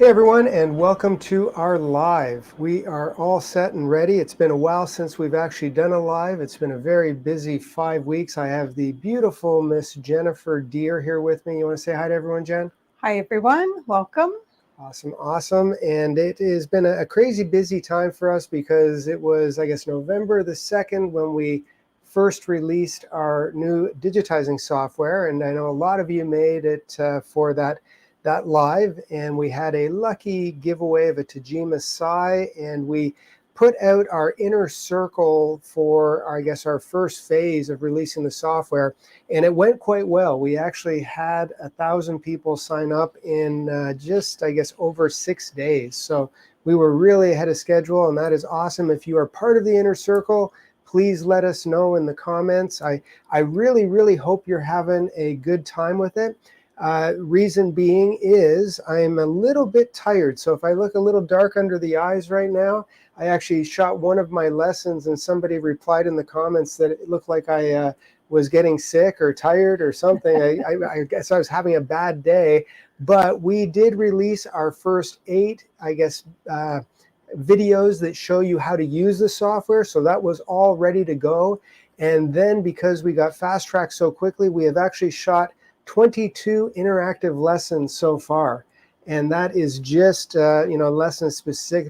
Hey everyone, and welcome to our live. We are all set and ready. It's been a while since we've actually done a live. It's been a very busy 5 weeks. I have the beautiful Miss Jennifer Deere here with me. You want to say hi to everyone, Jen? Hi everyone, welcome. Awesome. And it has been a crazy busy time for us because it was, I guess, November the 2nd when we first released our new digitizing software. And I know a lot of you made it for that live, and we had a lucky giveaway of a Tajima Sai, and we put out our inner circle for, I guess, our first phase of releasing the software, and it went quite well. We actually had 1,000 people sign up in just, I guess, over 6 days. So we were really ahead of schedule, and that is awesome. If you are part of the inner circle, please let us know in the comments. I really hope you're having a good time with it. Reason being is I'm a little bit tired. So if I look a little dark under the eyes right now, I actually shot one of my lessons and somebody replied in the comments that it looked like I was getting sick or tired or something. I guess I was having a bad day. But we did release our first 8, I guess, videos that show you how to use the software. So that was all ready to go. And then because we got fast tracked so quickly, we have actually shot 22 interactive lessons so far, and that is just lessons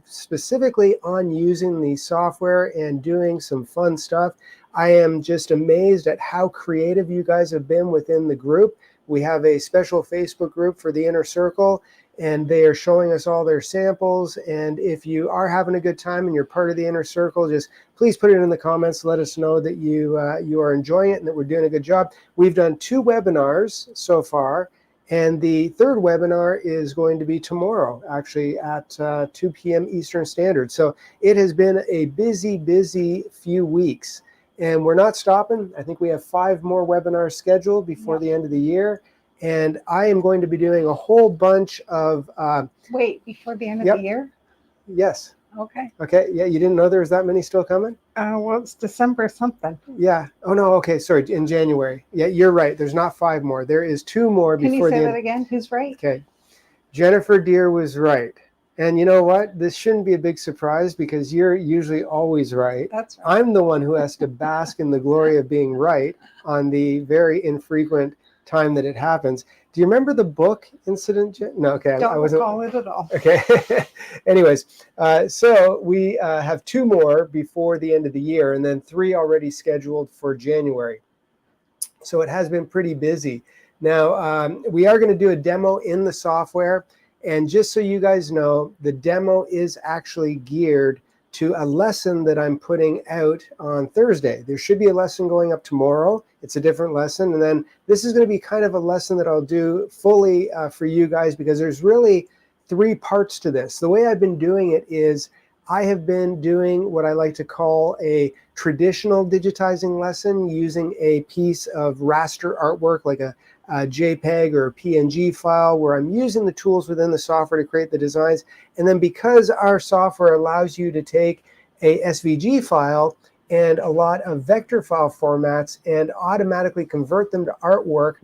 specifically on using the software and doing some fun stuff. I am just amazed at how creative you guys have been within the group. We have a special Facebook group for the Inner Circle, and they are showing us all their samples. And if you are having a good time and you're part of the Inner Circle, just please put it in the comments. Let us know that you are enjoying it and that we're doing a good job. We've done 2 webinars so far, and the 3rd webinar is going to be tomorrow, actually at 2 p.m. Eastern Standard. So it has been a busy few weeks, and we're not stopping. I think we have 5 more webinars scheduled before the end of the year. And I am going to be doing a whole bunch of... Wait, before the end of the year? Yes. Okay. Okay, yeah, you didn't know there was that many still coming? Well, it's December something. Yeah. Oh, no, okay, sorry, in January. Yeah, you're right. There's not 5 more. There is 2 more before the end. Can you say that again? Who's right? Okay. Jennifer Deere was right. And you know what? This shouldn't be a big surprise because you're usually always right. That's right. I'm the one who has to bask in the glory of being right on the very infrequent time that it happens. Do you remember the book incident? No, okay. Don't recall it at all. Okay. Anyways, so we have 2 more before the end of the year, and then 3 already scheduled for January. So it has been pretty busy. Now, we are going to do a demo in the software. And just so you guys know, the demo is actually geared to a lesson that I'm putting out on Thursday. There should be a lesson going up tomorrow. It's a different lesson. And then this is going to be kind of a lesson that I'll do fully for you guys, because there's really 3 parts to this. The way I've been doing it is I have been doing what I like to call a traditional digitizing lesson using a piece of raster artwork, like a JPEG or a PNG file, where I'm using the tools within the software to create the designs. And then because our software allows you to take a SVG file and a lot of vector file formats and automatically convert them to artwork,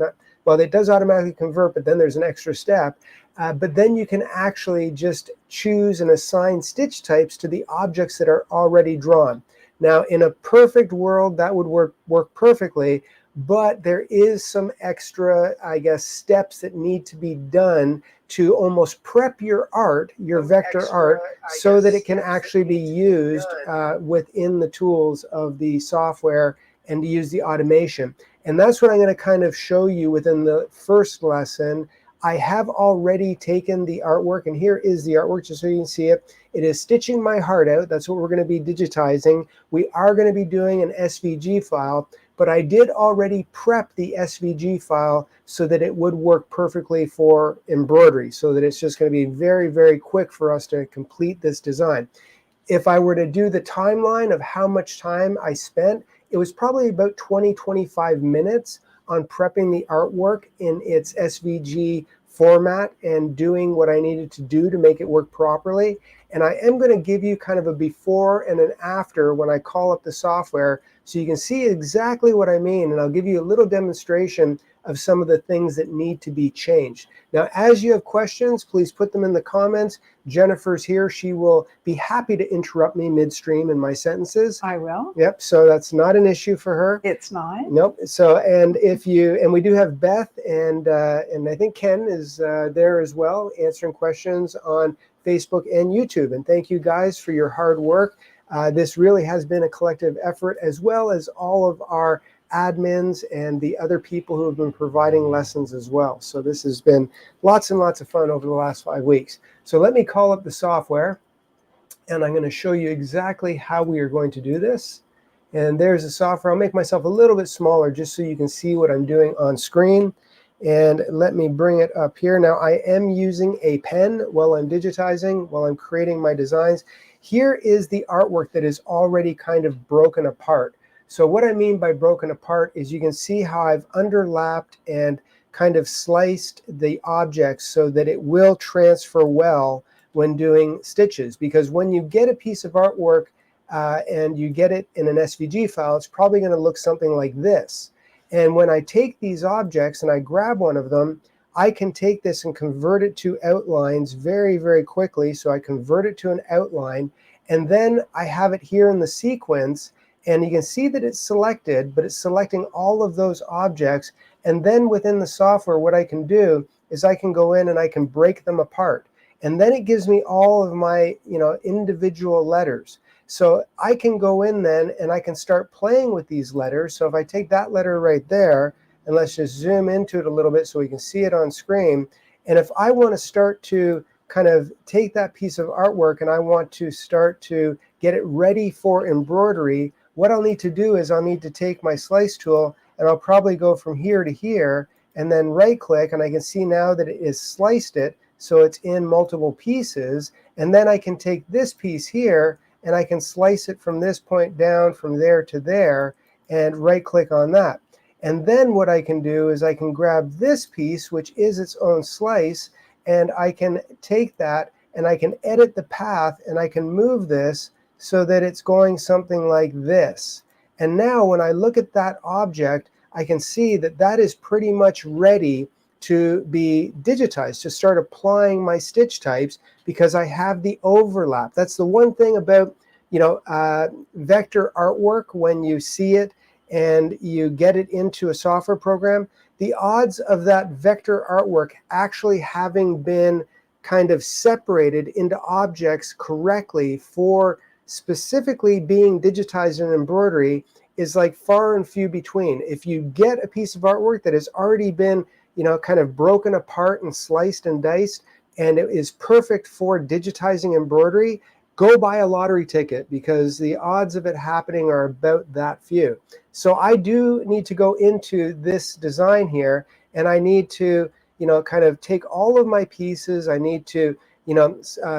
well, it does automatically convert, but then there's an extra step. But then you can actually just choose and assign stitch types to the objects that are already drawn. Now, in a perfect world, that would work perfectly. But there is some extra, I guess, steps that need to be done to almost prep your art, your vector art, so that it can actually be used within the tools of the software and to use the automation. And that's what I'm going to kind of show you within the first lesson. I have already taken the artwork, and here is the artwork, just so you can see it. It is Stitching My Heart Out. That's what we're going to be digitizing. We are going to be doing an SVG file, but I did already prep the SVG file so that it would work perfectly for embroidery, so that it's just going to be very quick for us to complete this design. If I were to do the timeline of how much time I spent, it was probably about 20-25 minutes on prepping the artwork in its SVG format and doing what I needed to do to make it work properly. And I am going to give you kind of a before and an after when I call up the software, so you can see exactly what I mean. And I'll give you a little demonstration of some of the things that need to be changed. Now, as you have questions, please put them in the comments. Jennifer's here. She will be happy to interrupt me midstream in my sentences. I will. Yep, so that's not an issue for her. It's not. Nope. So, and we do have Beth and I think Ken is there as well, answering questions on Facebook and YouTube. And thank you guys for your hard work. This really has been a collective effort, as well as all of our admins and the other people who have been providing lessons as well. So this has been lots and lots of fun over the last 5 weeks. So let me call up the software, and I'm going to show you exactly how we are going to do this. And there's the software. I'll make myself a little bit smaller just so you can see what I'm doing on screen. And let me bring it up here. Now, I am using a pen while I'm digitizing, while I'm creating my designs. Here is the artwork that is already kind of broken apart. So what I mean by broken apart is you can see how I've underlapped and kind of sliced the objects so that it will transfer well when doing stitches. Because when you get a piece of artwork and you get it in an SVG file, it's probably going to look something like this. And when I take these objects and I grab one of them, I can take this and convert it to outlines very, very quickly. So I convert it to an outline, and then I have it here in the sequence. And you can see that it's selected, but it's selecting all of those objects. And then within the software, what I can do is I can go in and I can break them apart. And then it gives me all of my individual letters. So I can go in then and I can start playing with these letters. So if I take that letter right there, and let's just zoom into it a little bit so we can see it on screen. And if I want to start to kind of take that piece of artwork and I want to start to get it ready for embroidery, what I'll need to do is I'll need to take my slice tool, and I'll probably go from here to here and then right click, and I can see now that it is sliced it so it's in multiple pieces. And then I can take this piece here and I can slice it from this point down from there to there and right click on that. And then what I can do is I can grab this piece, which is its own slice, and I can take that and I can edit the path and I can move this so that it's going something like this. And now when I look at that object, I can see that that is pretty much ready to be digitized, to start applying my stitch types, because I have the overlap. That's the one thing about vector artwork. When you see it and you get it into a software program, the odds of that vector artwork actually having been kind of separated into objects correctly for specifically being digitized in embroidery is like far and few between. If you get a piece of artwork that has already been kind of broken apart and sliced and diced, and it is perfect for digitizing embroidery, go buy a lottery ticket, because the odds of it happening are about that few. So I do need to go into this design here, and I need to kind of take all of my pieces. I need to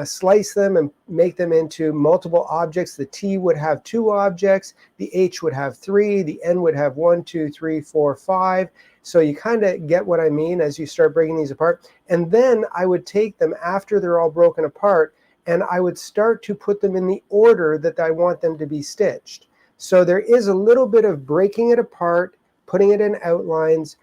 slice them and make them into multiple objects. The T would have 2 objects, the H would have 3, the N would have 1, 2, 3, 4, 5. So you kind of get what I mean as you start breaking these apart. And then I would take them after they're all broken apart, and I would start to put them in the order that I want them to be stitched. So there is a little bit of breaking it apart, putting it in outlines,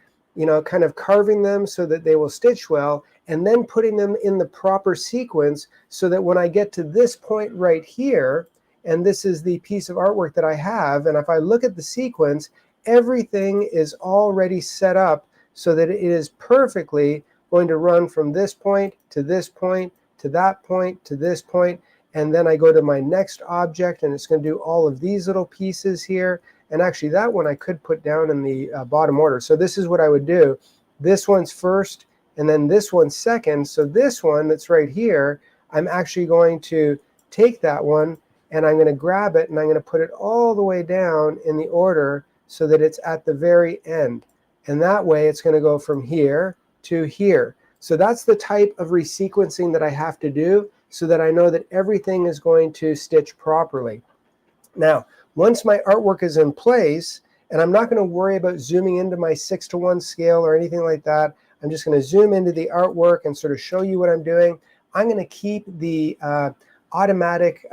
kind of carving them so that they will stitch well, and then putting them in the proper sequence so that when I get to this point right here, and this is the piece of artwork that I have, and if I look at the sequence, everything is already set up so that it is perfectly going to run from this point to this point to that point to this point, and then I go to my next object and it's going to do all of these little pieces here. And actually that one I could put down in the bottom order. So this is what I would do. This one's first, and then this one's second. So this one that's right here, I'm actually going to take that one and I'm going to grab it and I'm going to put it all the way down in the order so that it's at the very end. And that way it's going to go from here to here. So that's the type of resequencing that I have to do so that I know that everything is going to stitch properly. Now, once my artwork is in place, and I'm not going to worry about zooming into my 6:1 scale or anything like that, I'm just going to zoom into the artwork and sort of show you what I'm doing. I'm going to keep the automatic,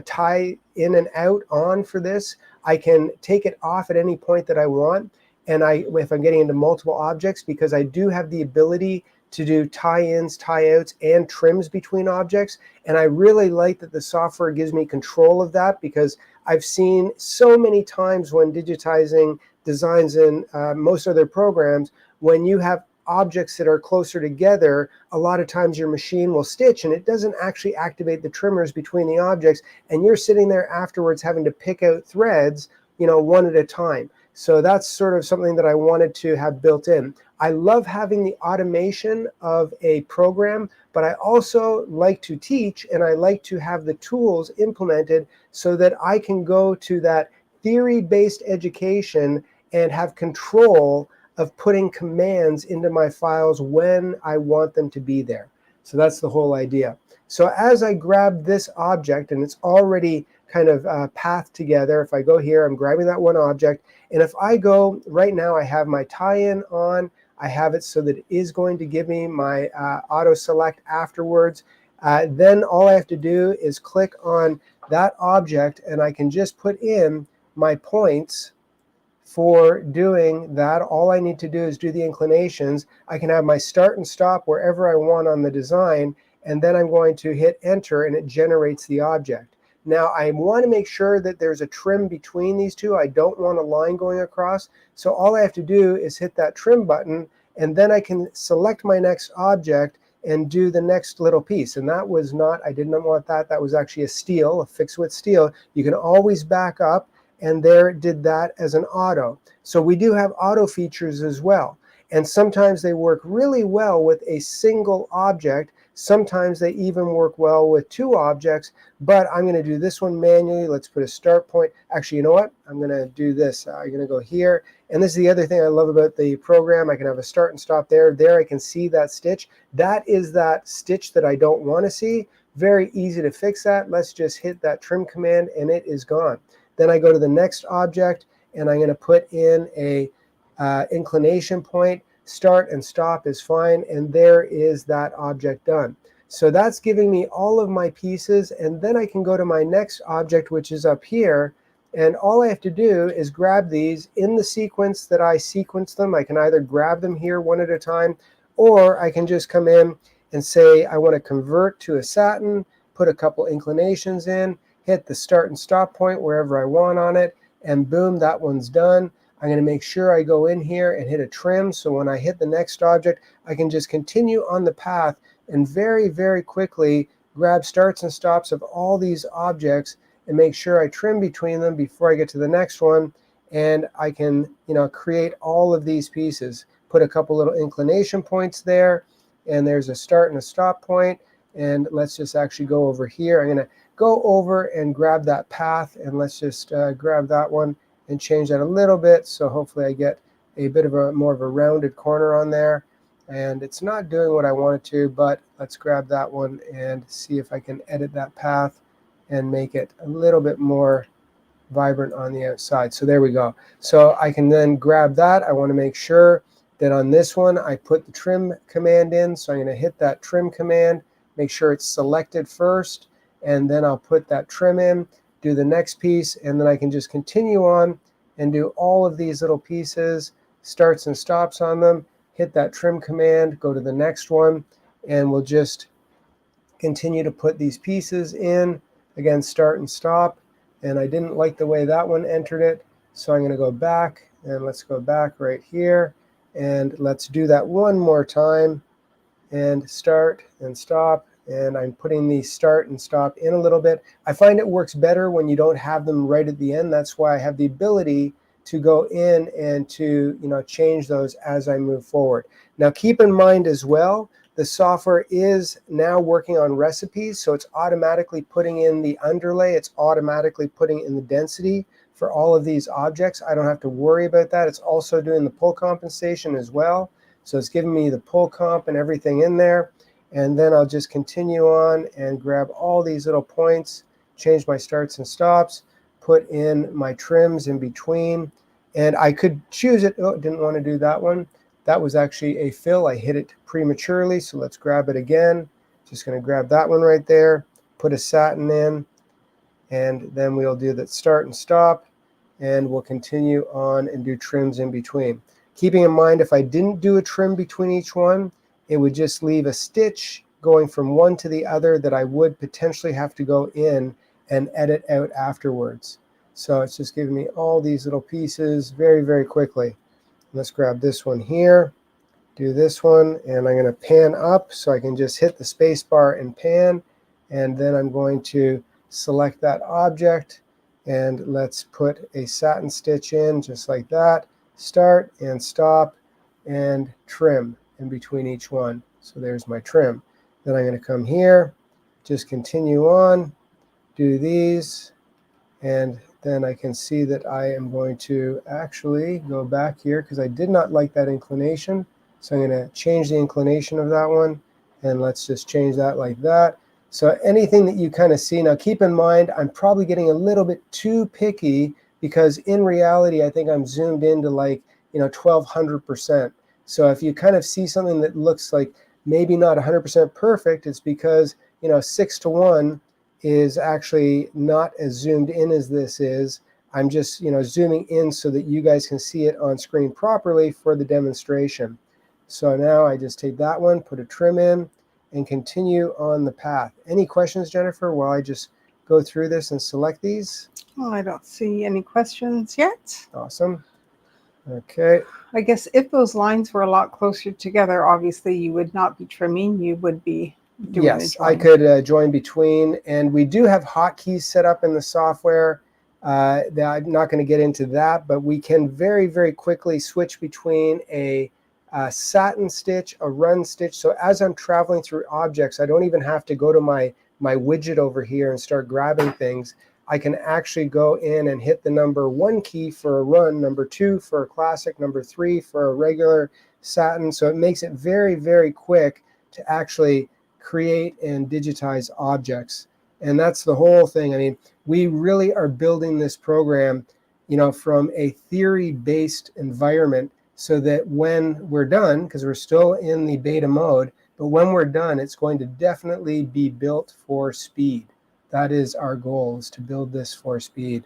tie in and out on for this. I can take it off at any point that I want. And if I'm getting into multiple objects, because I do have the ability to do tie-ins, tie-outs, and trims between objects. And I really like that the software gives me control of that, because I've seen so many times when digitizing designs in most other programs, when you have objects that are closer together, a lot of times your machine will stitch and it doesn't actually activate the trimmers between the objects, and you're sitting there afterwards having to pick out threads, one at a time. So that's sort of something that I wanted to have built in. I love having the automation of a program, but I also like to teach, and I like to have the tools implemented so that I can go to that theory-based education and have control of putting commands into my files when I want them to be there. So that's the whole idea. So as I grab this object, and it's already kind of pathed together, if I go here, I'm grabbing that one object, and if I go, right now I have my tie-in on, I have it so that it is going to give me my auto select afterwards. Then all I have to do is click on that object, and I can just put in my points for doing that. All I need to do is do the inclinations. I can have my start and stop wherever I want on the design, and then I'm going to hit enter, and it generates the object. Now I want to make sure that there's a trim between these two. I don't want a line going across. So all I have to do is hit that trim button, and then I can select my next object and do the next little piece. And that was not, I did not want that. That was actually a steel, a fixed width steel. You can always back up, and there it did that as an auto. So we do have auto features as well. And sometimes they work really well with a single object. Sometimes they even work well with two objects, but I'm going to do this one manually. Let's put a start point. Actually, you know what? I'm going to do this. I'm going to go here. And this is the other thing I love about the program. I can have a start and stop there. There I can see that stitch. That is that stitch that I don't want to see. Very easy to fix that. Let's just hit that trim command, and it is gone. Then I go to the next object, and I'm going to put in a inclination point. Start and stop is fine, and there is that object done. So that's giving me all of my pieces, and then I can go to my next object, which is up here, and all I have to do is grab these in the sequence that I sequence them. I can either grab them here one at a time, or I can just come in and say I want to convert to a satin, put a couple inclinations in, hit the start and stop point wherever I want on it, and boom, that one's done. I'm going to make sure I go in here and hit a trim, so when I hit the next object, I can just continue on the path and very, very quickly grab starts and stops of all these objects and make sure I trim between them before I get to the next one. And I can, create all of these pieces. Put a couple little inclination points there, and there's a start and a stop point. And let's just actually go over here. I'm going to go over and grab that path, and let's just grab that one and change that a little bit, so hopefully I get a bit of a more of a rounded corner on there. And it's not doing what I want it to, but let's grab that one and see if I can edit that path and make it a little bit more vibrant on the outside. So there we go. So I can then grab that. I want to make sure that on this one I put the trim command in. So I'm going to hit that trim command, make sure it's selected first, and then I'll put that trim in, do the next piece, and then I can just continue on and do all of these little pieces, starts and stops on them, hit that trim command, go to the next one, and we'll just continue to put these pieces in. Again, start and stop, and I didn't like the way that one entered it, so I'm going to go back, and let's go back right here, and let's do that one more time, and start and stop. And I'm putting the start and stop in a little bit. I find it works better when you don't have them right at the end. That's why I have the ability to go in and to change those as I move forward. Now keep in mind as well, the software is now working on recipes, so it's automatically putting in the underlay. It's automatically putting in the density for all of these objects. I don't have to worry about that. It's also doing the pull compensation as well. So it's giving me the pull comp and everything in there. And then I'll just continue on and grab all these little points, change my starts and stops, put in my trims in between. And I could choose it. Oh, didn't want to do that one. That was actually a fill. I hit it prematurely, so let's grab it again. Just going to grab that one right there. put a satin in, and then we'll do that start and stop, and we'll continue on and do trims in between. Keeping in mind, if I didn't do a trim between each one, it would just leave a stitch going from one to the other that I would potentially have to go in and edit out afterwards. So it's just giving me all these little pieces very, very quickly. Let's grab this one here, do this one, and I'm going to pan up so I can just hit the space bar and pan, and then I'm going to select that object, and let's put a satin stitch in just like that. Start and stop and trim in between each one. So there's my trim. Then I'm going to come here, just continue on, do these, and then I can see that I am going to actually go back here because I did not like that inclination. So I'm going to change the inclination of that one, and let's just change that like that. So anything that you kind of see, now keep in mind, I'm probably getting a little bit too picky because in reality, I think I'm zoomed into like, 1200%. So if you kind of see something that looks like maybe not 100% perfect, it's because, 6:1 is actually not as zoomed in as this is. I'm just, zooming in so that you guys can see it on screen properly for the demonstration. So now I just take that one, put a trim in, and continue on the path. Any questions, Jennifer, while I just go through this and select these? Well, I don't see any questions yet. Awesome. Okay. I guess if those lines were a lot closer together, obviously you would not be trimming, you would be doing Yes, a I join. could join between, and we do have hotkeys set up in the software. That I'm not going to get into that, but we can very, very quickly switch between a satin stitch, a run stitch. So as I'm traveling through objects, I don't even have to go to my widget over here and start grabbing things. I can actually go in and hit the number 1 key for a run, number 2 for a classic, number 3 for a regular satin. So it makes it very, very quick to actually create and digitize objects. And that's the whole thing. I mean, we really are building this program, from a theory-based environment so that when we're done, because we're still in the beta mode, but when we're done, it's going to definitely be built for speed. That is our goal, is to build this for speed.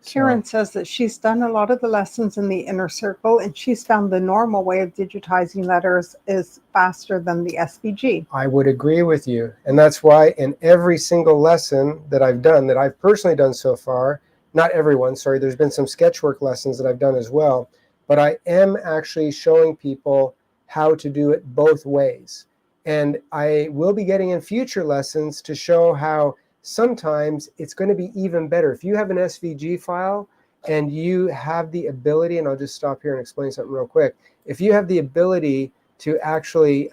Karen says that she's done a lot of the lessons in the inner circle, and she's found the normal way of digitizing letters is faster than the SVG. I would agree with you. And that's why in every single lesson that I've done, that I've personally done so far, not everyone, sorry, there's been some sketchwork lessons that I've done as well, but I am actually showing people how to do it both ways. And I will be getting in future lessons to show how sometimes it's going to be even better. If you have an SVG file and you have the ability, and I'll just stop here and explain something real quick. If you have the ability to actually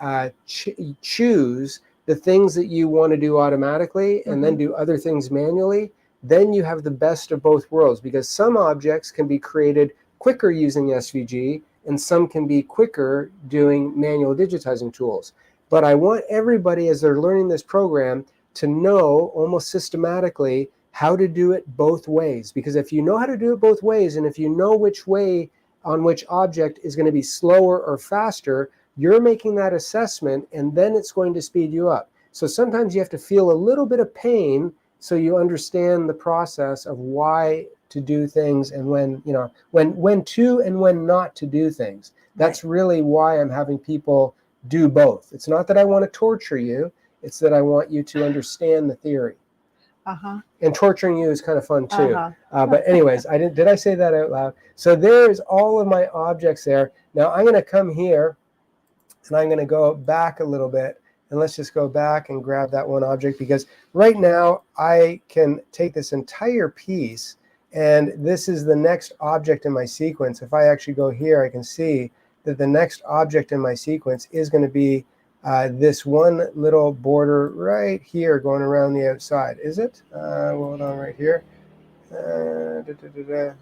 choose the things that you want to do automatically and then do other things manually, then you have the best of both worlds, because some objects can be created quicker using SVG and some can be quicker doing manual digitizing tools. But I want everybody, as they're learning this program, to know almost systematically how to do it both ways. Because if you know how to do it both ways, and if you know which way on which object is going to be slower or faster, you're making that assessment, and then it's going to speed you up. So sometimes you have to feel a little bit of pain so you understand the process of why to do things and when, when to and when not to do things. That's really why I'm having people do both. It's not that I want to torture you. It's that I want you to understand the theory. And torturing you is kind of fun too. But anyways, did I say that out loud? So there's all of my objects there. Now I'm going to come here and I'm going to go back a little bit, and let's just go back and grab that one object, because right now I can take this entire piece, and this is the next object in my sequence. If I actually go here, I can see that the next object in my sequence is going to be this one little border right here going around the outside. Is it? Hold on, right here. Well,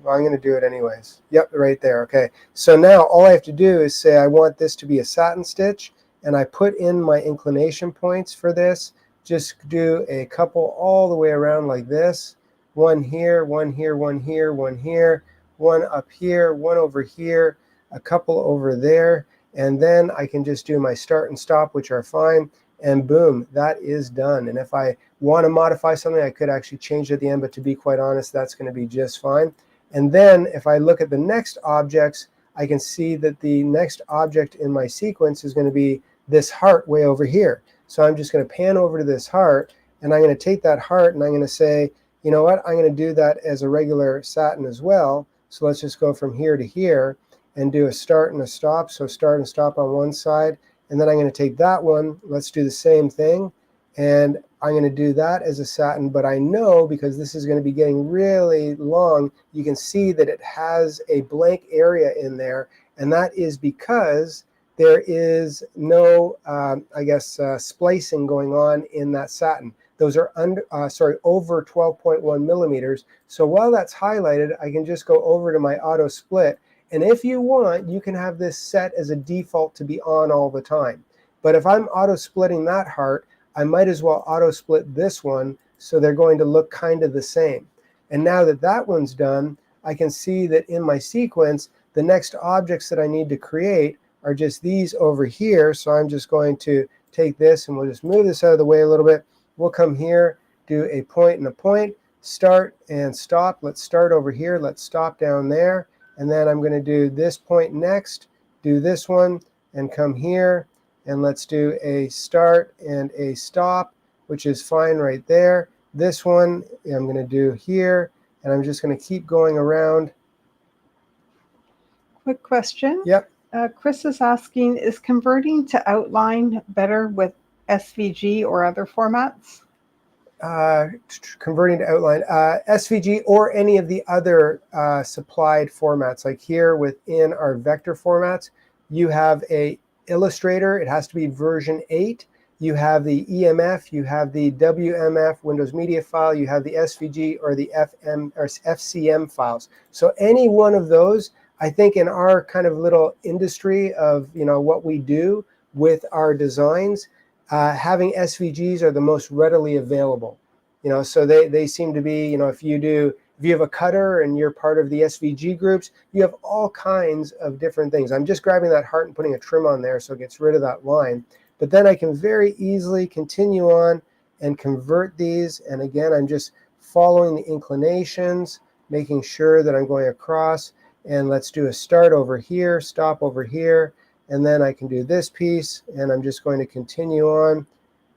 I'm going to do it anyways. Yep, right there. Okay. So now all I have to do is say I want this to be a satin stitch, and I put in my inclination points for this. Just do a couple all the way around like this. One here, one here, one here, one here, one up here, one over here, a couple over there. And then I can just do my start and stop, which are fine. and boom, that is done. And if I want to modify something, I could actually change it at the end, but to be quite honest, that's going to be just fine. And then if I look at the next objects, I can see that the next object in my sequence is going to be this heart way over here. So I'm just going to pan over to this heart, and I'm going to take that heart and I'm going to say, you know what, I'm going to do that as a regular satin as well. So let's just go from here to here and do a start and a stop. So start and stop on one side. And then I'm going to take that one. Let's do the same thing. And I'm going to do that as a satin. But I know, because this is going to be getting really long, you can see that it has a blank area in there. And that is because there is no, splicing going on in that satin. Those are over 12.1 millimeters. So while that's highlighted, I can just go over to my auto split. And if you want, you can have this set as a default to be on all the time. But if I'm auto splitting that heart, I might as well auto split this one, so they're going to look kind of the same. And now that that one's done, I can see that in my sequence, the next objects that I need to create are just these over here. So I'm just going to take this and we'll just move this out of the way a little bit. We'll come here, do a point and a point, start and stop. Let's start over here. Let's stop down there. And then I'm going to do this point next, do this one, and come here. And let's do a start and a stop, which is fine right there. This one I'm going to do here, and I'm just going to keep going around. Quick question. Yep. Chris is asking, is converting to outline better with SVG or other formats? Converting to outline, SVG or any of the other supplied formats. Like here within our vector formats, you have a Illustrator. It has to be version 8. You have the EMF, you have the WMF, Windows Media File, you have the SVG or the FCM files. So any one of those, I think in our kind of little industry of what we do with our designs, having SVGs are the most readily available. So they seem to be, if you have a cutter and you're part of the SVG groups, you have all kinds of different things. I'm just grabbing that heart and putting a trim on there so it gets rid of that line. But then I can very easily continue on and convert these. And again, I'm just following the inclinations, making sure that I'm going across. And let's do a start over here, stop over here. And then I can do this piece, and I'm just going to continue on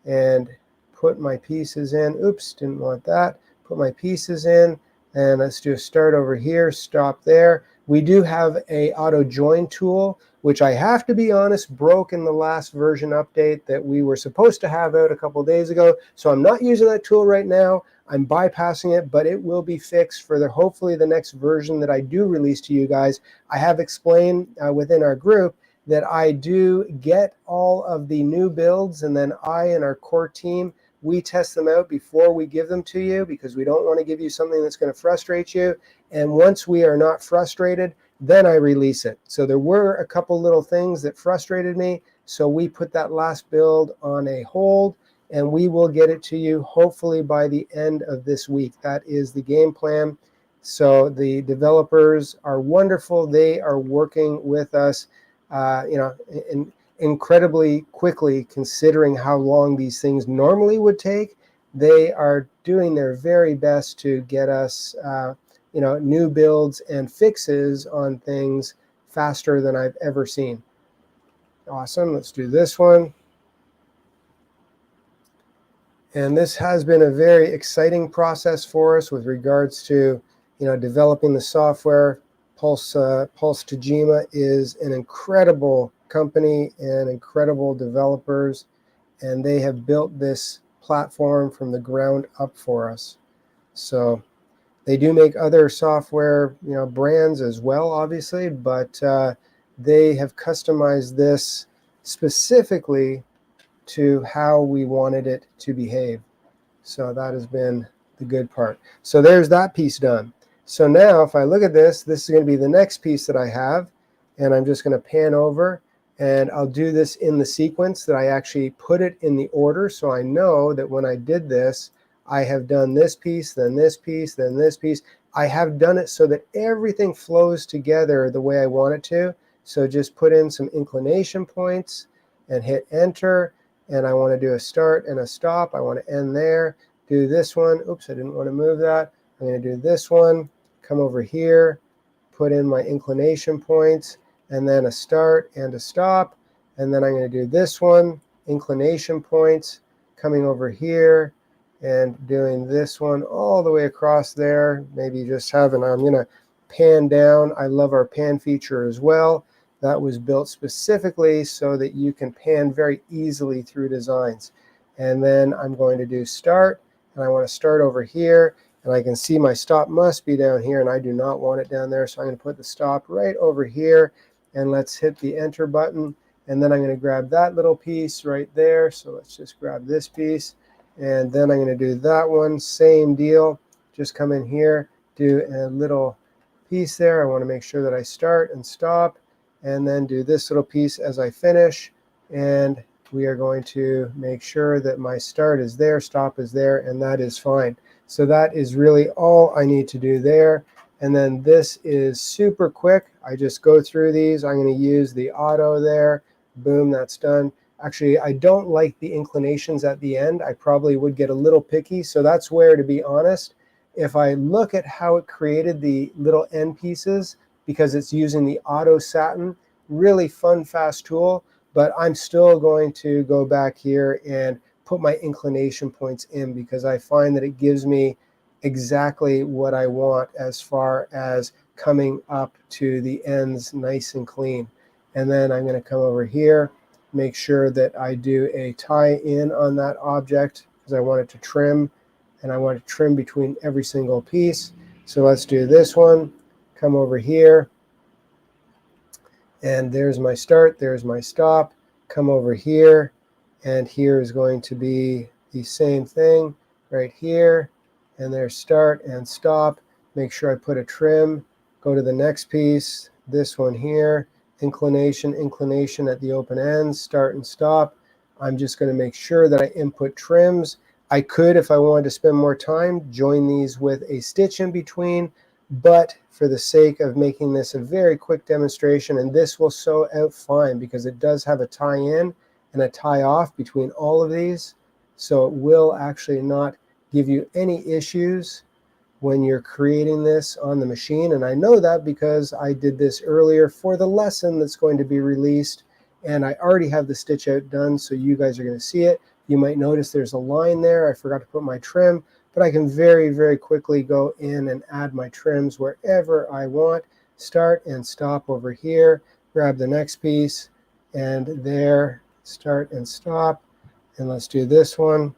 and put my pieces in. Oops, didn't want that. Put my pieces in, and let's do a start over here, stop there. We do have a auto join tool, which I have to be honest, broke in the last version update that we were supposed to have out a couple days ago. So I'm not using that tool right now. I'm bypassing it, but it will be fixed for hopefully the next version that I do release to you guys. I have explained within our group that I do get all of the new builds, and then I and our core team, we test them out before we give them to you, because we don't want to give you something that's going to frustrate you. And once we are not frustrated, then I release it. So there were a couple little things that frustrated me, so we put that last build on a hold, and we will get it to you hopefully by the end of this week. That is the game plan. So the developers are wonderful. They are working with us incredibly quickly, considering how long these things normally would take. They are doing their very best to get us new builds and fixes on things faster than I've ever seen. Awesome. Let's do this one. And this has been a very exciting process for us with regards to developing the software. Pulse Tajima is an incredible company and incredible developers, and they have built this platform from the ground up for us. So they do make other software brands as well, obviously, but they have customized this specifically to how we wanted it to behave. So that has been the good part. So there's that piece done. So now if I look at this, this is going to be the next piece that I have, and I'm just going to pan over, and I'll do this in the sequence that I actually put it in the order, so I know that when I did this, I have done this piece, then this piece, then this piece. I have done it so that everything flows together the way I want it to. So just put in some inclination points and hit enter, and I want to do a start and a stop. I want to end there, do this one. Oops, I didn't want to move that. I'm going to do this one, come over here, put in my inclination points, and then a start and a stop. And then I'm going to do this one, inclination points, coming over here and doing this one all the way across there. Maybe just having, I'm going to pan down. I love our pan feature as well. That was built specifically so that you can pan very easily through designs. And then I'm going to do start, and I want to start over here, and I can see my stop must be down here, and I do not want it down there, so I'm going to put the stop right over here, and let's hit the enter button, and then I'm going to grab that little piece right there. So let's just grab this piece, and then I'm going to do that one, same deal, just come in here, do a little piece there. I want to make sure that I start and stop, and then do this little piece as I finish, and we are going to make sure that my start is there, stop is there, and that is fine. So that is really all I need to do there. And then this is super quick. I just go through these. I'm going to use the auto there. Boom, that's done. Actually, I don't like the inclinations at the end. I probably would get a little picky. So that's where, to be honest, if I look at how it created the little end pieces, because it's using the auto satin, really fun, fast tool, but I'm still going to go back here and put my inclination points in, because I find that it gives me exactly what I want as far as coming up to the ends nice and clean. And then I'm going to come over here, make sure that I do a tie in on that object, because I want it to trim, and I want to trim between every single piece. So let's do this one, come over here, and there's my start, there's my stop, come over here, and here is going to be the same thing right here, and there's start and stop. Make sure I put a trim, go to the next piece, this one here, inclination, inclination at the open ends, start and stop. I'm just going to make sure that I input trims. I could, if I wanted to spend more time, join these with a stitch in between, but for the sake of making this a very quick demonstration, and this will sew out fine because it does have a tie-in and a tie-off between all of these, so it will actually not give you any issues when you're creating this on the machine. And I know that because I did this earlier for the lesson that's going to be released, and I already have the stitch out done, so you guys are going to see it. You might notice there's a line there. I forgot to put my trim, but I can very, very quickly go in and add my trims wherever I want. Start and stop over here, grab the next piece, and there, start and stop. And let's do this one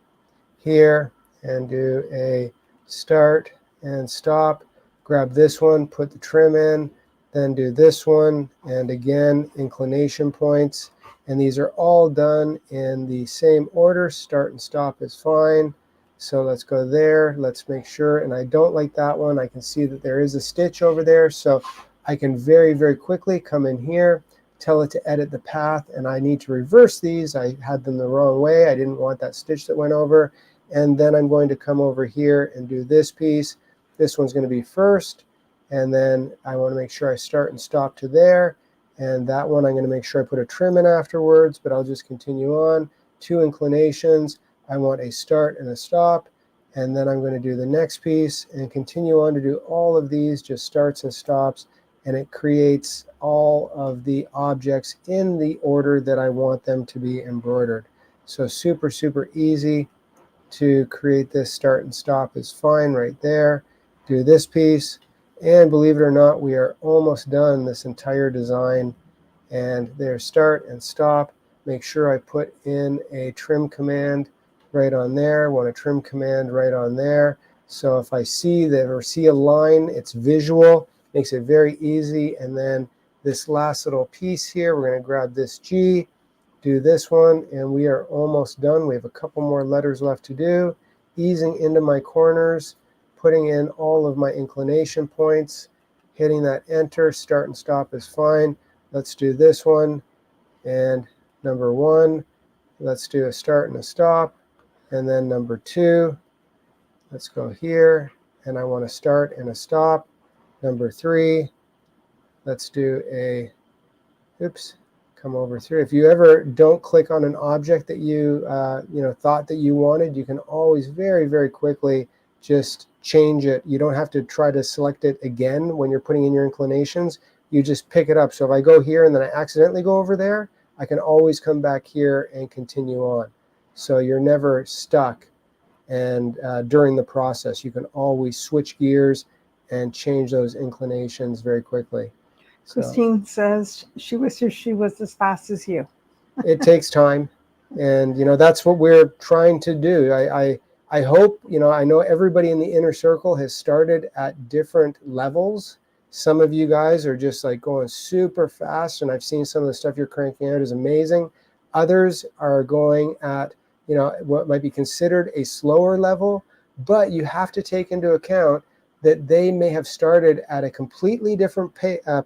here, and do a start and stop. Grab this one, put the trim in, then do this one, and again, inclination points. And these are all done in the same order. Start and stop is fine. So let's go there. Let's make sure, and I don't like that one. I can see that there is a stitch over there. So I can very, very quickly come in here, tell it to edit the path, and I need to reverse these. I had them the wrong way. I didn't want that stitch that went over. And then I'm going to come over here and do this piece. This one's going to be first, and then I want to make sure I start and stop to there. And that one I'm going to make sure I put a trim in afterwards, but I'll just continue on. 2 inclinations. I want a start and a stop, and then I'm going to do the next piece and continue on to do all of these, just starts and stops, and it creates all of the objects in the order that I want them to be embroidered. So super, super easy to create this. Start and stop is fine right there. Do this piece, and believe it or not, we are almost done this entire design. And there's start and stop. Make sure I put in a trim command right on there. Want a trim command right on there. So if I see that or see a line, it's visual, makes it very easy. And then this last little piece here, we're going to grab this G, do this one, and we are almost done. We have a couple more letters left to do. Easing into my corners, putting in all of my inclination points, hitting that enter. Start and stop is fine. Let's do this one, and number 1, let's do a start and a stop, and then number 2, let's go here, and I want to start and a stop. Number 3, let's do a, oops, come over through. If you ever don't click on an object that you thought that you wanted, you can always very, very quickly just change it. You don't have to try to select it again when you're putting in your inclinations. You just pick it up. So if I go here and then I accidentally go over there, I can always come back here and continue on. So you're never stuck. And during the process, you can always switch gears and change those inclinations very quickly. So Christine says she wishes she was as fast as you. it takes time, and that's what we're trying to do. I hope, I know everybody in the inner circle has started at different levels. Some of you guys are just like going super fast, and I've seen some of the stuff you're cranking out is amazing. Others are going at what might be considered a slower level, but you have to take into account that they may have started at a completely different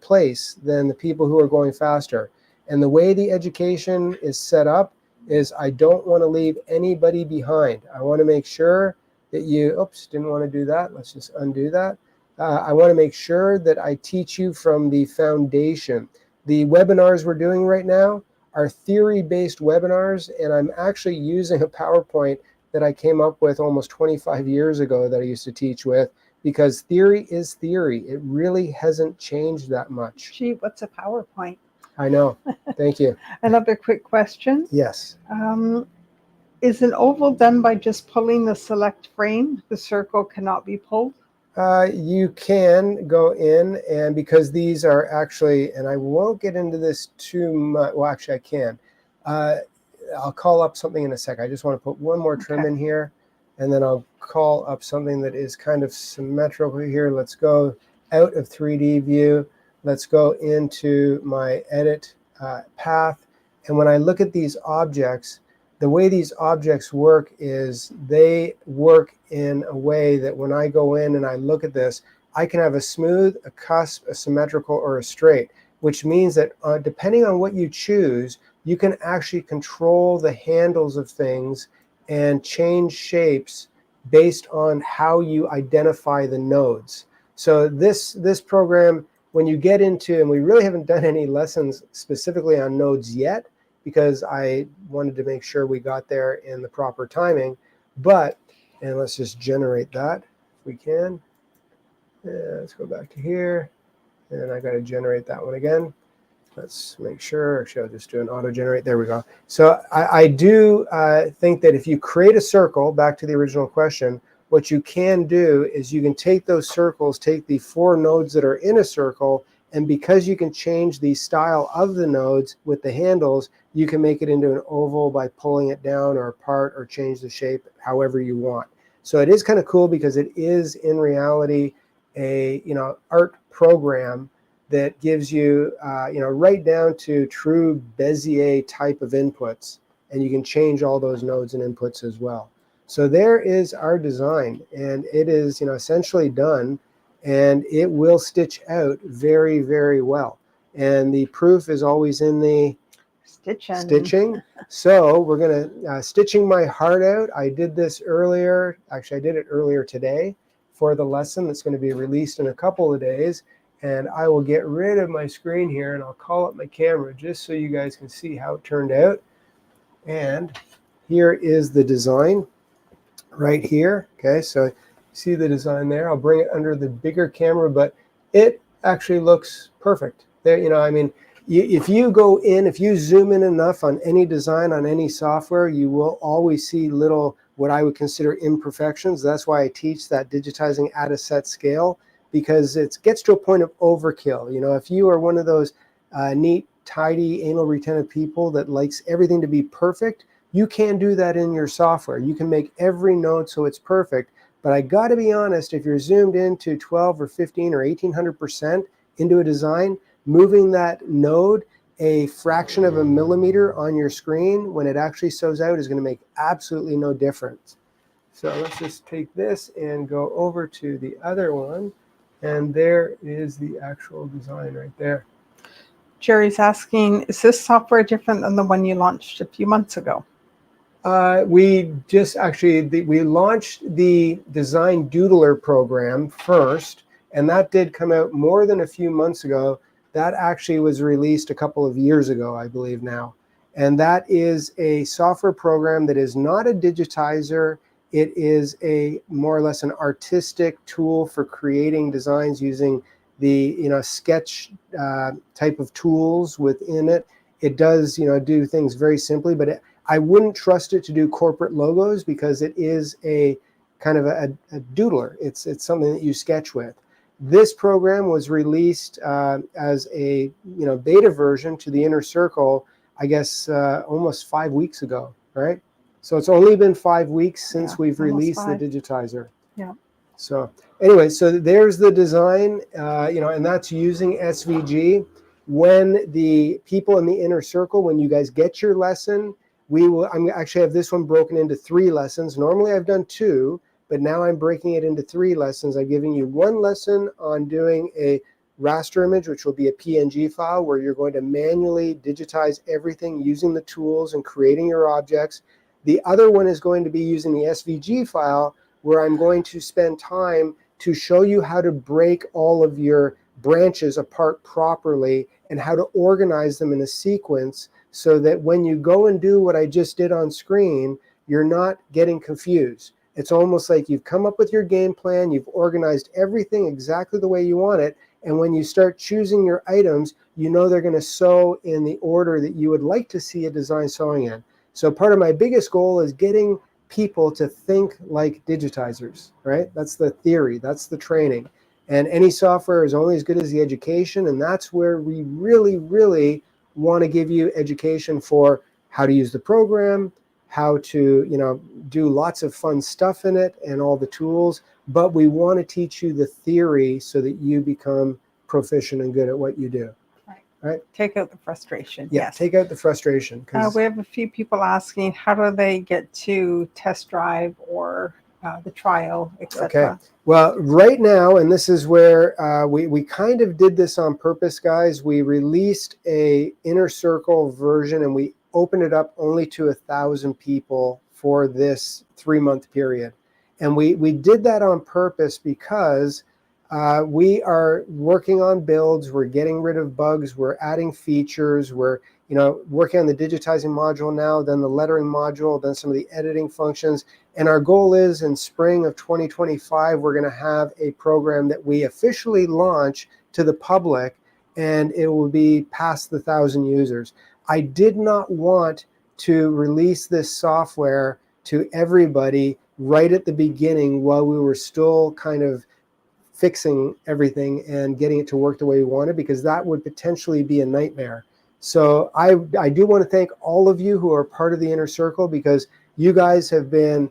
place than the people who are going faster. And the way the education is set up is I don't want to leave anybody behind. I want to make sure that you, oops, didn't want to do that. Let's just undo that. I want to make sure that I teach you from the foundation. The webinars we're doing right now are theory-based webinars, and I'm actually using a PowerPoint that I came up with almost 25 years ago that I used to teach with, because theory is theory. It really hasn't changed that much. Gee, what's a PowerPoint? I know. Thank you. Another quick question. Yes. Is an oval done by just pulling the select frame? The circle cannot be pulled? You can go in, and because these are actually, and I won't get into this too much. Well, actually, I can. I'll call up something in a sec. I just want to put one more trim in here, and then I'll call up something that is kind of symmetrical here. Let's go out of 3D view. Let's go into my edit path. And when I look at these objects, the way these objects work is they work in a way that when I go in and I look at this, I can have a smooth, a cusp, a symmetrical, or a straight, which means that depending on what you choose, you can actually control the handles of things and change shapes based on how you identify the nodes. So this program, when you get into, and we really haven't done any lessons specifically on nodes yet, because I wanted to make sure we got there in the proper timing, but, and let's just generate that if we can. Let's go back to here, and I got to generate that one again. Let's make sure, actually I'll just do an auto generate, there we go. So I do think that if you create a circle, back to the original question, what you can do is you can take those circles, take the 4 nodes that are in a circle, and because you can change the style of the nodes with the handles, you can make it into an oval by pulling it down or apart or change the shape however you want. So it is kind of cool because it is in reality a art program that gives you right down to true Bezier type of inputs, and you can change all those nodes and inputs as well. So there is our design, and it is essentially done, and it will stitch out very, very well. And the proof is always in the stitching. So we're gonna stitching my heart out. I did this earlier. Actually, I did it earlier today for the lesson that's going to be released in a couple of days. And I will get rid of my screen here, and I'll call up my camera just so you guys can see how it turned out. And here is the design right here. Okay, so you see the design there. I'll bring it under the bigger camera, but it actually looks perfect. There, I mean, if you go in, if you zoom in enough on any design on any software, you will always see little, what I would consider imperfections. That's why I teach that digitizing at a set scale, because it gets to a point of overkill. If you are one of those neat, tidy, anal retentive people that likes everything to be perfect, you can do that in your software. You can make every node so it's perfect. But I got to be honest, if you're zoomed into 12 or 15 or 1800% into a design, moving that node a fraction of a millimeter on your screen when it actually shows out is going to make absolutely no difference. So let's just take this and go over to the other one. And there is the actual design right there. Jerry's asking, is this software different than the one you launched a few months ago? We just actually, we launched the Design Doodler program first, and that did come out more than a few months ago. that actually was released a couple of years ago, I believe now. And that is a software program that is not a digitizer. It is a more or less an artistic tool for creating designs using the sketch type of tools within it. It does do things very simply, but I wouldn't trust it to do corporate logos because it is a kind of a doodler. It's something that you sketch with. This program was released as a beta version to the Inner Circle, I guess almost 5 weeks ago, right? So it's only been 5 weeks since we've released the Digitizer. Yeah. So anyway, so there's the design, and that's using SVG. When the people in the Inner Circle, when you guys get your lesson, I'm actually have this one broken into 3 lessons. Normally I've done 2, but now I'm breaking it into 3 lessons. I'm giving you 1 lesson on doing a raster image, which will be a PNG file where you're going to manually digitize everything using the tools and creating your objects. The other one is going to be using the SVG file, where I'm going to spend time to show you how to break all of your branches apart properly and how to organize them in a sequence so that when you go and do what I just did on screen, you're not getting confused. It's almost like you've come up with your game plan, you've organized everything exactly the way you want it, and when you start choosing your items, you know they're going to sew in the order that you would like to see a design sewing in. So part of my biggest goal is getting people to think like digitizers, right? That's the theory, that's the training. And any software is only as good as the education, and that's where we really, really want to give you education for how to use the program, how to do lots of fun stuff in it and all the tools, but we want to teach you the theory so that you become proficient and good at what you do. Right? Take out the frustration. Yeah, yes. Take out the frustration. We have a few people asking, how do they get to test drive or the trial, etc.? Okay. Well, right now, and this is where we kind of did this on purpose, guys. We released a Inner Circle version, and we opened it up only to 1,000 people for this 3-month period. And we did that on purpose because we are working on builds, we're getting rid of bugs, we're adding features, we're working on the digitizing module now, then the lettering module, then some of the editing functions. And our goal is in spring of 2025, we're going to have a program that we officially launch to the public, and it will be past the 1,000 users. I did not want to release this software to everybody right at the beginning while we were still kind of fixing everything and getting it to work the way we wanted, because that would potentially be a nightmare. So I do want to thank all of you who are part of the Inner Circle, because you guys have been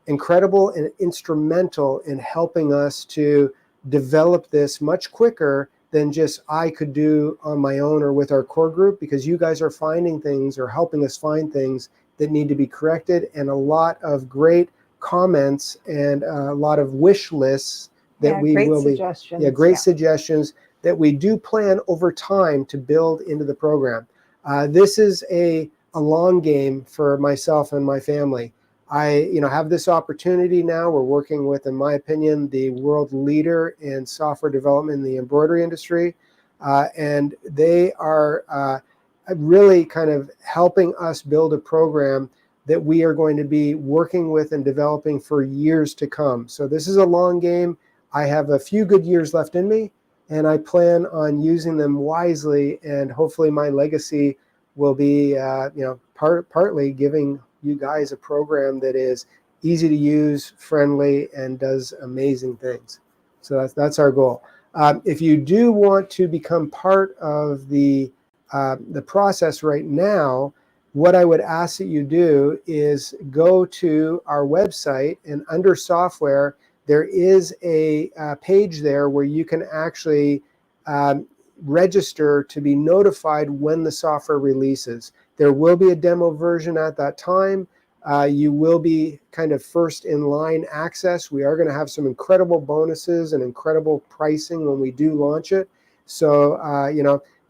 incredible and instrumental in helping us to develop this much quicker than just I could do on my own or with our core group, because you guys are finding things or helping us find things that need to be corrected, and a lot of great comments and a lot of wish lists that we will be, great suggestions that we do plan over time to build into the program. This is a long game for myself and my family. I have this opportunity now. We're working with, in my opinion, the world leader in software development in the embroidery industry, and they are really kind of helping us build a program that we are going to be working with and developing for years to come. So this is a long game. I have a few good years left in me, and I plan on using them wisely, and hopefully my legacy will be partly giving you guys a program that is easy to use, friendly, and does amazing things. So that's our goal. If you do want to become part of the process right now, what I would ask that you do is go to our website, and under software, there is a page there where you can actually register to be notified when the software releases. There will be a demo version at that time. You will be kind of first in line access. We are going to have some incredible bonuses and incredible pricing when we do launch it. So,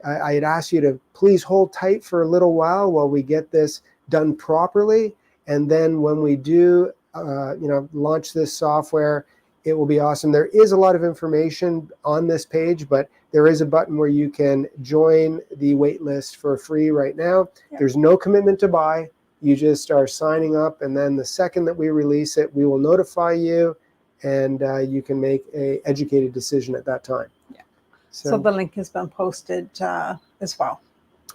I'd ask you to please hold tight for a little while we get this done properly. And then when we do launch this software, it will be awesome. There is a lot of information on this page, but there is a button where you can join the wait list for free right now. Yep. There's no commitment to buy. You just are signing up, and then the second that we release it, we will notify you, and you can make an educated decision at that time. Yeah. So the link has been posted as well.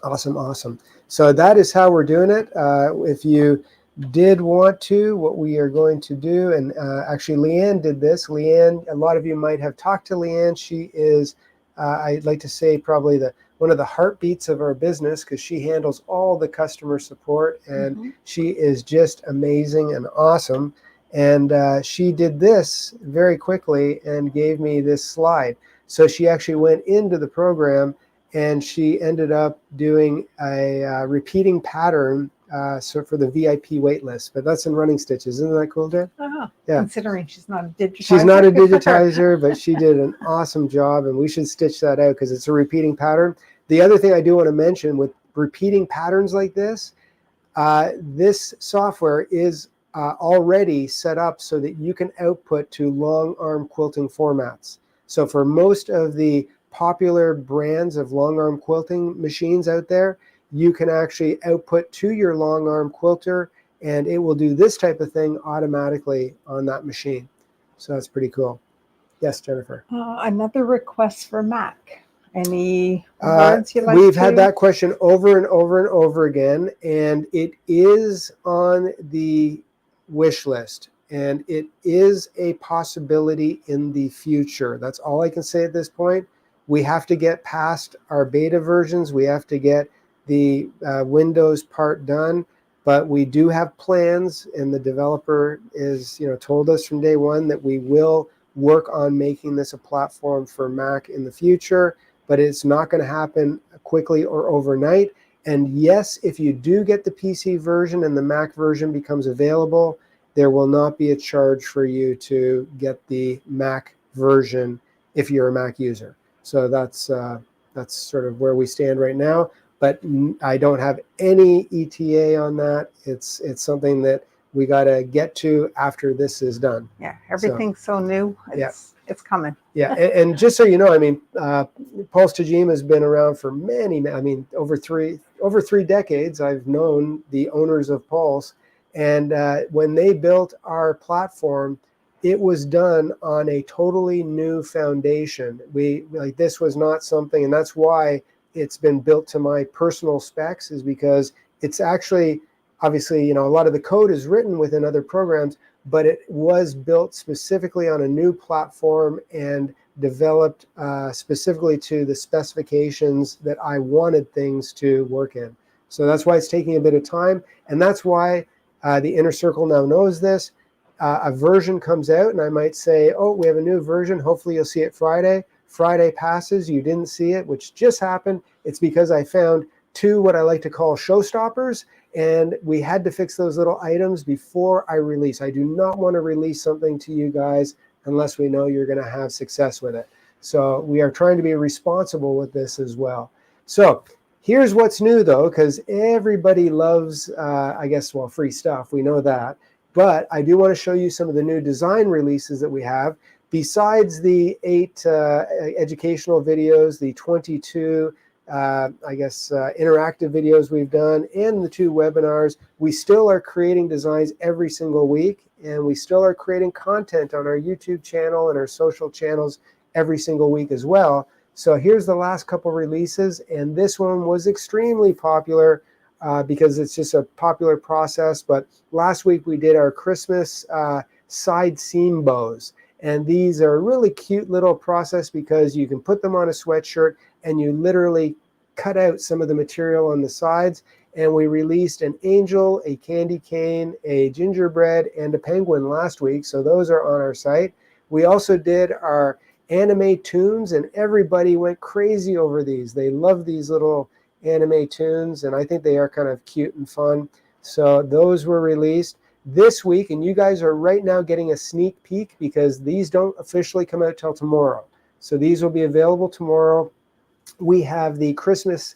Awesome, awesome. So that is how we're doing it. If you did want to, what we are going to do, and actually Leanne did this. Leanne, a lot of you might have talked to Leanne. She is, I'd like to say, probably one of the heartbeats of our business, because she handles all the customer support, and she is just amazing and awesome. And she did this very quickly and gave me this slide. So she actually went into the program and she ended up doing a repeating pattern so for the VIP wait list. But that's in running stitches. Isn't that cool, Jen? Yeah. Considering she's not a digitizer. She's not a digitizer, but she did an awesome job, and we should stitch that out because it's a repeating pattern. The other thing I do want to mention with repeating patterns like this, this software is already set up so that you can output to long arm quilting formats. So for most of the popular brands of long arm quilting machines out there, you can actually output to your long arm quilter, and it will do this type of thing automatically on that machine. So that's pretty cool. Yes, Jennifer. Another request for Mac. Any words you'd like We've had that question over and over and over again, and it is on the wish list, and it is a possibility in the future. That's all I can say at this point. We have to get past our beta versions. We have to get the Windows part done, but we do have plans, and the developer is, told us from day one that we will work on making this a platform for Mac in the future, but it's not going to happen quickly or overnight. And yes, if you do get the PC version and the Mac version becomes available, there will not be a charge for you to get the Mac version if you're a Mac user. So that's sort of where we stand right now. But I don't have any ETA on that. It's something that we got to get to after this is done. Yeah, everything's so new. It's coming. Yeah, and just so you know, I mean, Pulse Tajima has been around for over three decades. I've known the owners of Pulse, and when they built our platform, it was done on a totally new foundation. This was not something, and that's why it's been built to my personal specs, is because it's actually, obviously, a lot of the code is written within other programs, but it was built specifically on a new platform and developed specifically to the specifications that I wanted things to work in. So that's why it's taking a bit of time, and that's why the Inner Circle now knows this. A version comes out, and I might say, oh, we have a new version. Hopefully you'll see it Friday. Friday passes, you didn't see it, which just happened. It's because I found two what I like to call showstoppers, and we had to fix those little items before I release. I do not want to release something to you guys unless we know you're going to have success with it. So we are trying to be responsible with this as well. So here's what's new, though, because everybody loves, free stuff. We know that. But I do want to show you some of the new design releases that we have. Besides the 8 educational videos, the 22 interactive videos we've done, and the 2 webinars, we still are creating designs every single week, and we still are creating content on our YouTube channel and our social channels every single week as well. So here's the last couple releases, and this one was extremely popular because it's just a popular process. But last week we did our Christmas side seam bows. And these are a really cute little process because you can put them on a sweatshirt and you literally cut out some of the material on the sides. And we released an angel, a candy cane, a gingerbread, and a penguin last week. So those are on our site. We also did our anime tunes, and everybody went crazy over these. They love these little anime tunes, and I think they are kind of cute and fun. So those were released this week, and you guys are right now getting a sneak peek because these don't officially come out till tomorrow. So these will be available tomorrow. We have the Christmas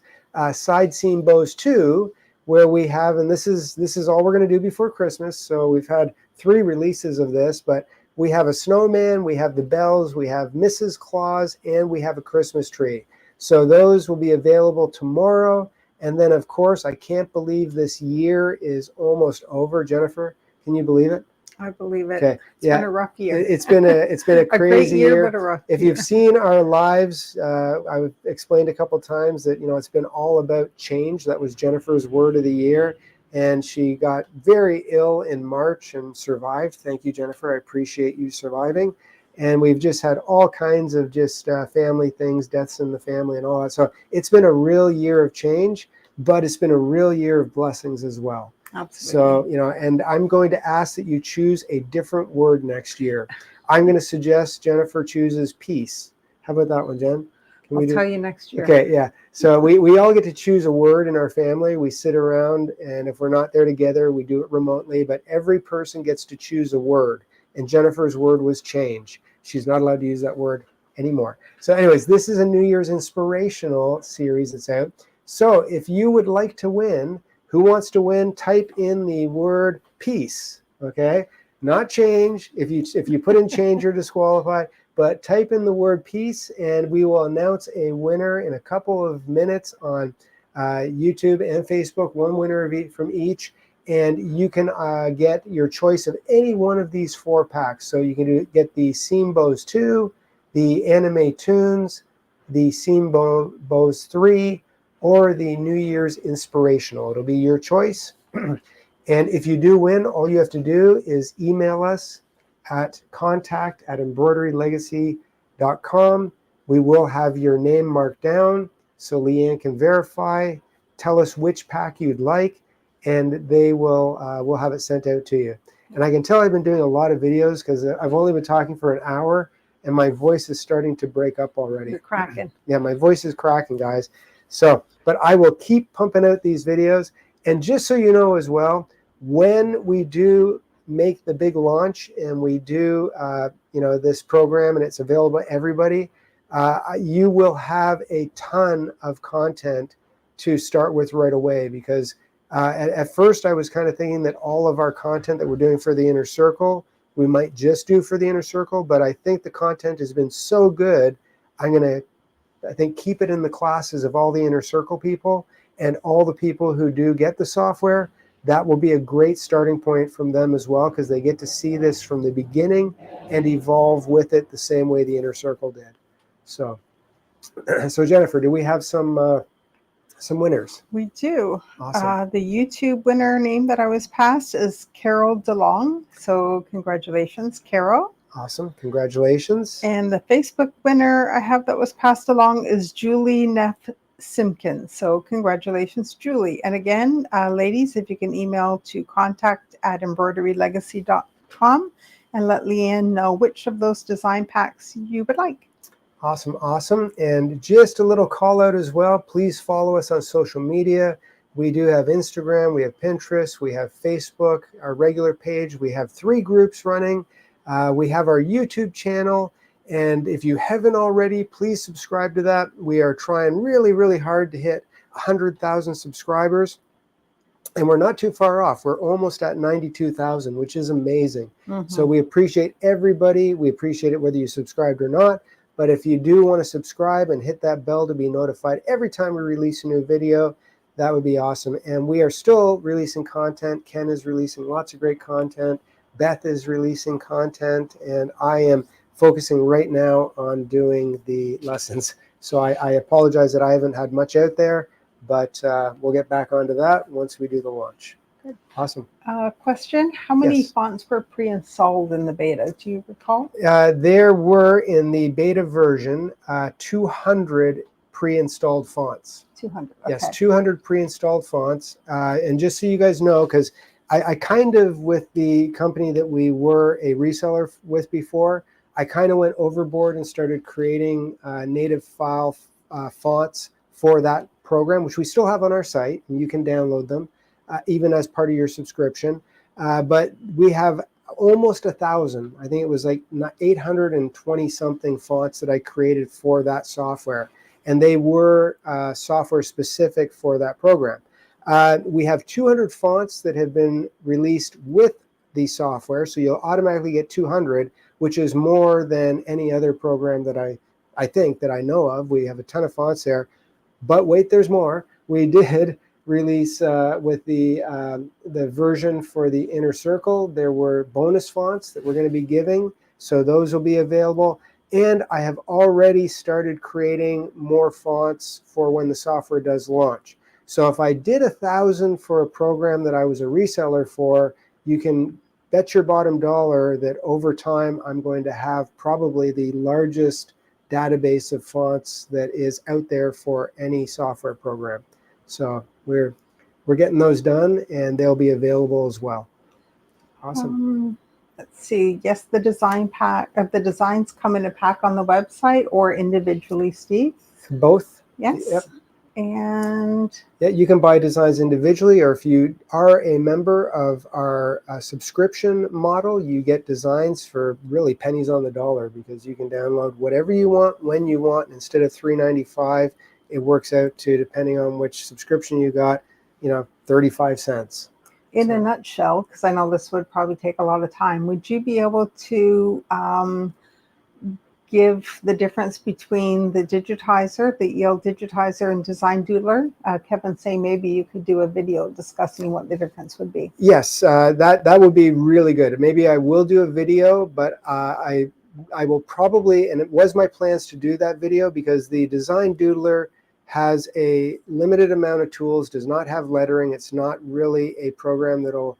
side seam bows too, where we have, and this is all we're going to do before Christmas. So we've had 3 releases of this, but we have a snowman, we have the bells, we have Mrs. Claus, and we have a Christmas tree. So those will be available tomorrow. And then, of course, I can't believe this year is almost over. Jennifer, can you believe it? I believe it. Okay. It's been a rough year. It's been a A great crazy year, but a rough If year. you've seen our lives, I've explained a couple times that, it's been all about change. That was Jennifer's word of the year. And she got very ill in March and survived. Thank you, Jennifer. I appreciate you surviving. And we've just had all kinds of just family things, deaths in the family and all that. So it's been a real year of change, but it's been a real year of blessings as well. Absolutely. So, and I'm going to ask that you choose a different word next year. I'm going to suggest Jennifer chooses peace. How about that one, Jen? I'll tell you next year. Okay, yeah. So we all get to choose a word in our family. We sit around, and if we're not there together, we do it remotely. But every person gets to choose a word. And Jennifer's word was change. She's not allowed to use that word anymore. So anyways, this is a New Year's inspirational series that's out. So if you would like to win, who wants to win? Type in the word peace, okay? Not change. If you put in change, you're disqualified. But type in the word peace, and we will announce a winner in a couple of minutes on YouTube and Facebook, one winner from each. And you can get your choice of any one of these 4 packs. So you can get the Seam Bows 2, the Anime Tunes, the Seam Bows 3, or the New Year's Inspirational. It'll be your choice. And if you do win, all you have to do is email us at contact@embroiderylegacy.com. We will have your name marked down so Leanne can verify. Tell us which pack you'd like, and they will we'll have it sent out to you. And I can tell I've been doing a lot of videos because I've only been talking for an hour, and my voice is starting to break up already. You're cracking. Yeah, my voice is cracking, guys. So, but I will keep pumping out these videos. And just so you know as well, when we do make the big launch and we do, this program and it's available to everybody, you will have a ton of content to start with right away. Because at first I was kind of thinking that all of our content that we're doing for the Inner Circle, we might just do for the Inner Circle. But I think the content has been so good, I'm going to, keep it in the classes of all the Inner Circle people and all the people who do get the software. That will be a great starting point from them as well, because they get to see this from the beginning and evolve with it the same way the Inner Circle did. So, so Jennifer, do we have some winners? We do. Awesome. The YouTube winner name that I was passed is Carol DeLong. So congratulations, Carol. Awesome. Congratulations. And the Facebook winner I have that was passed along is Julie Neff Simpkins. So congratulations, Julie. And again, ladies, if you can email to contact@embroiderylegacy.com and let Leanne know which of those design packs you would like. Awesome, awesome. And just a little call out as well. Please follow us on social media. We do have Instagram, we have Pinterest, we have Facebook, our regular page. We have 3 groups running. We have our YouTube channel. And if you haven't already, please subscribe to that. We are trying really, really hard to hit 100,000 subscribers. And we're not too far off. We're almost at 92,000, which is amazing. So we appreciate everybody. We appreciate it whether you subscribed or not. But if you do want to subscribe and hit that bell to be notified every time we release a new video, that would be awesome. And we are still releasing content. Ken is releasing lots of great content. Beth is releasing content. And I am focusing right now on doing the lessons. So I apologize that I haven't had much out there, but we'll get back onto that once we do the launch. Good. Awesome. Question, how many Yes. fonts were pre-installed in the beta? Do you recall? There were in the beta version 200 pre-installed fonts. 200. Okay. Yes, 200 pre-installed fonts. And just so you guys know, because I kind of, with the company that we were a reseller with before, I kind of went overboard and started creating native file fonts for that program, which we still have on our site, and you can download them even as part of your subscription. But we have almost 1,000. I think it was like 820 something fonts that I created for that software. And they were software specific for that program. We have 200 fonts that have been released with the software. So you'll automatically get 200, which is more than any other program that I think that I know of. We have a ton of fonts there. But wait, there's more. We did release with the version for the inner circle. There were bonus fonts that we're going to be giving. So those will be available. And I have already started creating more fonts for when the software does launch. So if I did 1,000 for a program that I was a reseller for, you can bet your bottom dollar that over time I'm going to have probably the largest database of fonts that is out there for any software program. So we're getting those done, and they'll be available as well. Awesome. Let's see. Yes, the design pack of the designs come in a pack on the website or individually, Steve. Both. Yes. Yep. And yeah, you can buy designs individually, or if you are a member of our subscription model, you get designs for really pennies on the dollar, because you can download whatever you want when you want. Instead of $3.95, it works out to, depending on which subscription you got, 35 cents. In a nutshell, because I know this would probably take a lot of time, would you be able to give the difference between the Digitizer, the EL Digitizer, and Design Doodler? Kevin's saying maybe you could do a video discussing what the difference would be. Yes, that would be really good. Maybe I will do a video, but I will probably, and it was my plans to do that video, because the Design Doodler has a limited amount of tools, does not have lettering. It's not really a program that'll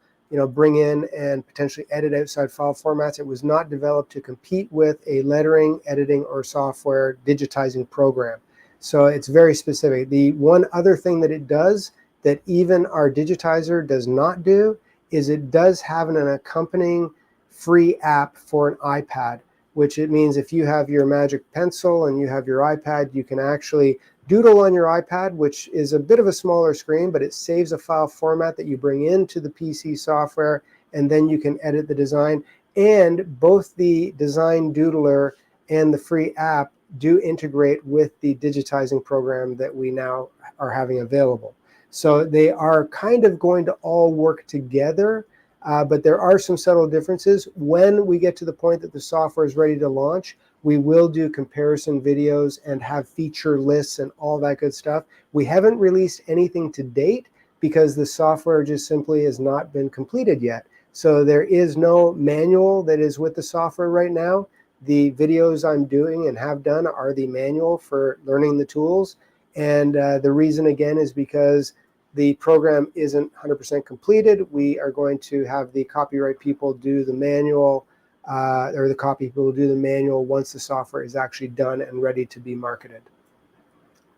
bring in and potentially edit outside file formats. It was not developed to compete with a lettering, editing, or software digitizing program. So it's very specific. The one other thing that it does that even our Digitizer does not do is it does have an accompanying free app for an iPad, which it means if you have your Magic Pencil and you have your iPad, you can actually doodle on your iPad, which is a bit of a smaller screen, but it saves a file format that you bring into the PC software, and then you can edit the design. And both the Design Doodler and the free app do integrate with the digitizing program that we now are having available. So they are kind of going to all work together, but there are some subtle differences. When we get to the point that the software is ready to launch, we will do comparison videos and have feature lists and all that good stuff. We haven't released anything to date because the software just simply has not been completed yet. So there is no manual that is with the software right now. The videos I'm doing and have done are the manual for learning the tools. And the reason, again, is because the program isn't 100% completed. We are going to have the copyright people do the manual, or the copy people will do the manual once the software is actually done and ready to be marketed.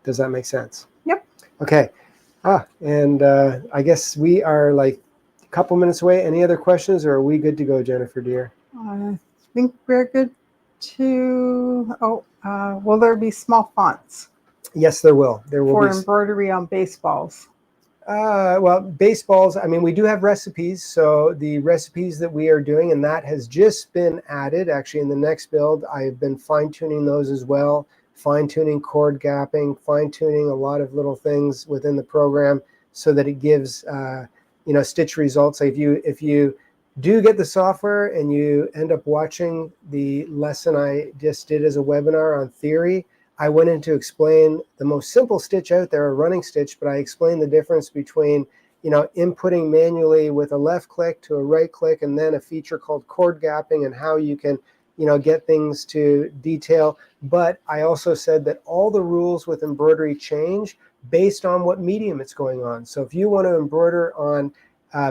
Does that make sense? Yep. Okay. And I guess we are like a couple minutes away. Any other questions, or are we good to go, Jennifer, dear? I think we're good to, will there be small fonts? Yes, there will. There will for be embroidery on baseballs. Well, baseballs, I mean, we do have recipes. So the recipes that we are doing, and that has just been added. Actually, in the next build, I've been fine-tuning those as well, fine-tuning cord gapping, fine-tuning a lot of little things within the program so that it gives, stitch results. So if you do get the software and you end up watching the lesson I just did as a webinar on theory, I went in to explain the most simple stitch out there, a running stitch, but I explained the difference between, inputting manually with a left click to a right click, and then a feature called cord gapping, and how you can, get things to detail. But I also said that all the rules with embroidery change based on what medium it's going on. So if you want to embroider on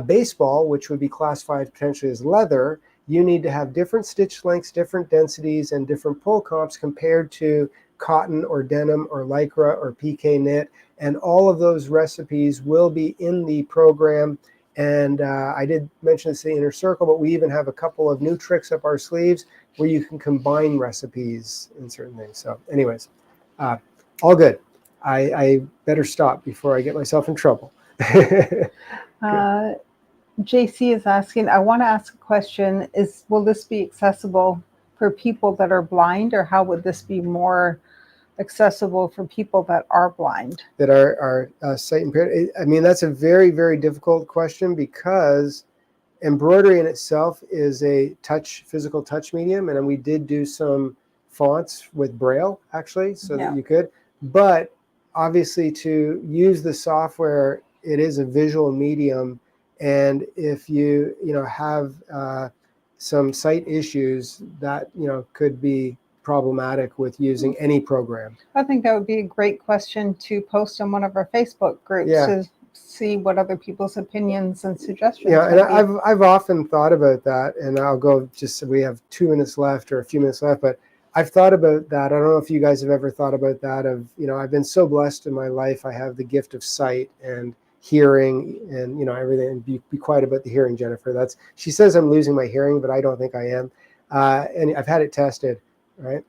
baseball, which would be classified potentially as leather, you need to have different stitch lengths, different densities, and different pull comps compared to cotton or denim or lycra or PK knit, and all of those recipes will be in the program. And I did mention this in the inner circle, but we even have a couple of new tricks up our sleeves where you can combine recipes in certain things. So anyways, all good. I better stop before I get myself in trouble. JC is asking, I want to ask a question, will this be accessible for people that are blind, or how would this be more accessible for people that are blind? That are sight impaired? I mean, that's a very, very difficult question, because embroidery in itself is a physical touch medium, and then we did do some fonts with Braille actually, so that you could. But obviously, to use the software, it is a visual medium, and if you have some sight issues, that could be problematic with using any program. I think that would be a great question to post on one of our Facebook groups to see what other people's opinions and suggestions. Yeah, and I've often thought about that, and I'll go we have 2 minutes left or a few minutes left, but I've thought about that. I don't know if you guys have ever thought about that I've been so blessed in my life. I have the gift of sight and hearing and everything. And be quiet about the hearing, Jennifer. She says I'm losing my hearing, but I don't think I am. And I've had it tested, right?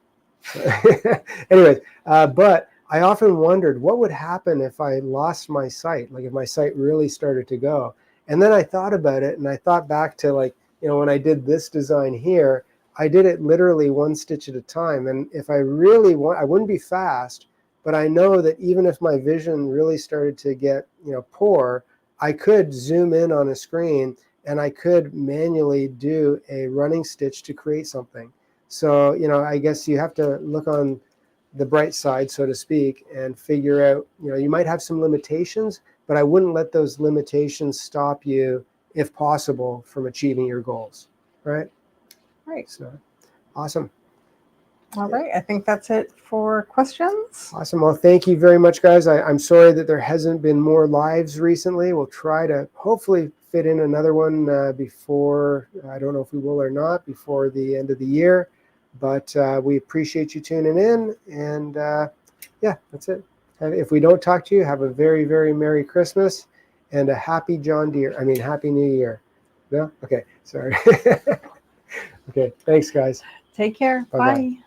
Anyways, but I often wondered what would happen if I lost my sight, like if my sight really started to go. And then I thought about it, and I thought back to when I did this design here, I did it literally 1 stitch at a time. And if I really I wouldn't be fast, but I know that even if my vision really started to get poor, I could zoom in on a screen and I could manually do a running stitch to create something. So, I guess you have to look on the bright side, so to speak, and figure out, you might have some limitations, but I wouldn't let those limitations stop you, if possible, from achieving your goals, right? Right. So, awesome. All right. I think that's it for questions. Awesome. Well, thank you very much, guys. I'm sorry that there hasn't been more lives recently. We'll try to hopefully fit in another one before, I don't know if we will or not, before the end of the year. But we appreciate you tuning in. And yeah, that's it. If we don't talk to you, have a very, very Merry Christmas and a happy Happy New Year. No? Okay. Sorry. Okay. Thanks, guys. Take care. Bye-bye. Bye.